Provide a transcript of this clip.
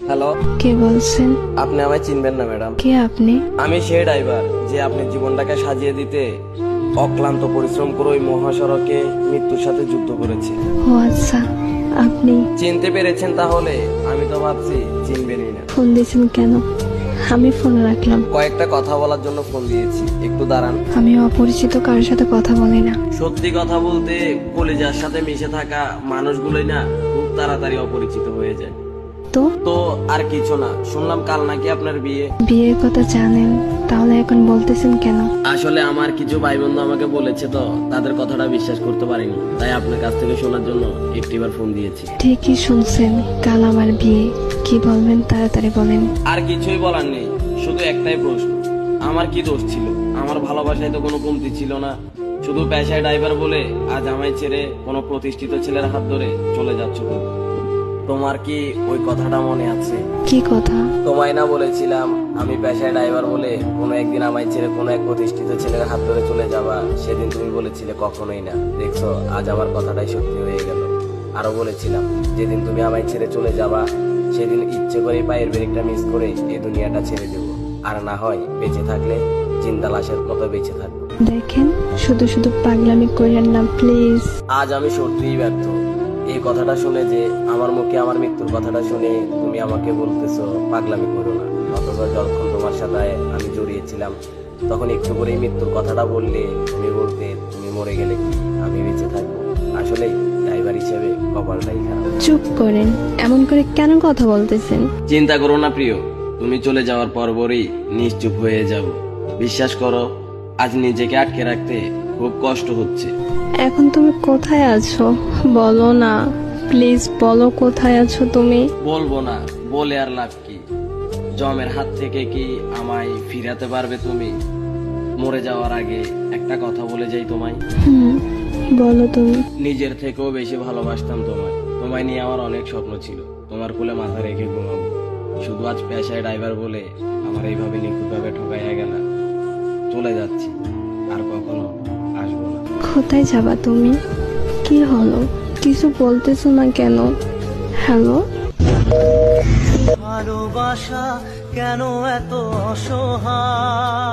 Hello, কে বলছেন? আপনি আমায় চিনবেন না ম্যাডাম। কে আপনি? আমি সেই ড্রাইভার যে আপনি জীবনটাকে সাজিয়ে দিতে অক্লান্ত পরিশ্রম করে ওই মহাসড়কে মৃত্যুর সাথে যুদ্ধ করেছে। ও আচ্ছা, আপনি চিনতে পেরেছেন তাহলে? আমি তো ভাবছি চিনবেনই না। ফোন দিয়েছেন কেন? আমি ফোন রাখলাম। কয়েকটা কথা বলার জন্য ফোন দিয়েছি, একটু দাঁড়ান। আমি অপরিচিত কারোর সাথে কথা বলি না। সত্যি কথা বলতে কলিজার সাথে মিশে থাকা মানুষগুলোই না খুব তাড়াতাড়ি অপরিচিত হয়ে যায়। তো তো আর কিছু না, শুনলাম কাল নাকি আপনার বিয়ে। বিয়ের কথা জানেন, তাহলে এখন বলতেছেন কেন? আসলে আমার কিছু ভাই বন্ধু আমাকে বলেছে তো, তাদের কথাটা বিশ্বাস করতে পারিনি, তাই আপনার কাছ থেকে শোনার জন্য একটিবার ফোন দিয়েছি। ঠিকই শুনছেন, কাল আমার বিয়ে। কি বলবেন তাড়াতাড়ি বলেন। আর কিছুই বলার নেই, শুধু একটাই প্রশ্ন, আমার কি দোষ ছিল? আমার ভালোবাসায় তো কোনো কমতি ছিল না। শুধু পেশায় ড্রাইভার বলে আজ আমায় ছেড়ে কোনো প্রতিষ্ঠিত ছেলের হাত ধরে চলে যাচ্ছ তুমি। তোমার কি ওই কথাটা মনে আছে? কি কথা? তোমায় না বলেছিলাম আমি পেশায় ড্রাইভার বলে কোনো একদিন আমায় ছেড়ে কোনো এক প্রতিষ্ঠিত ছেলের হাত ধরে চলে যাবা? সেদিন তুমি বলেছিলে কখনোই না। দেখছো, আজ আমার কথাটাই সত্যি হয়ে গেল। আরো বলেছিলাম যেদিন তুমি আমায় ছেড়ে চলে যাবা সেদিন ইচ্ছে করে পায়ের ব্রেকটা মিস করে এই দুনিয়াটা ছেড়ে দেবো, আর না হয় বেঁচে থাকলে জিন্দা লাশের মতো বেঁচে থাকবো। দেখেন, শুধু শুধু পাগলামি করেন না প্লিজ। আজ আমি সত্যিই ব্যর্থ। এই কথাটা শুনে যে আমার মুখে আমার মৃত্যুর কথাটা শুনে তুমি আমাকে বলতেছো পাগলামি করো না, অথচ যখন তোমার সাথে আমি জড়িয়েছিলাম তখন একটু করেই মৃত্যুর কথাটা বললে তুমি বলতে তুমি মরে গেলে কি আমি বেঁচে থাকবো? আসলে ড্রাইভার হিসেবে কপালটাই খারাপ। চুপ করেন, এমন করে কেন কথা বলতেছেন? চিন্তা করো না প্রিয়, তুমি চলে যাওয়ার পরপরই নিশ্চুপ হয়ে যাব। বিশ্বাস করো, আজ নিজেকে আটকে রাখতে খুব কষ্ট হচ্ছে। এখন তুমি কোথায় আছো বলো না, প্লিজ বলো কোথায় আছো তুমি। বলবো না, বলে আর লাভ কি? জমের হাত থেকে কি আমায় ফিরাতে পারবে তুমি? মরে যাওয়ার আগে একটা কথা বলে যাই তোমায়, বলো তুমি। নিজের থেকেও বেশি ভালোবাসতাম তোমায়। তোমায় নিয়ে আমার অনেক স্বপ্ন ছিল, তোমার কোলে মাথা রেখে ঘুমাবো। শুধু আজ পেশায় ড্রাইভার বলে আমার এইভাবে নিখুঁতভাবে ঠকাইয়া গেলা। চলে যাচ্ছি, আর কখনো আসবো না। কোথায় যাবা তুমি? কি হলো, কিছু বলতেছো না কেন? হ্যালো, ভালোবাসা কেন এত অসহায়?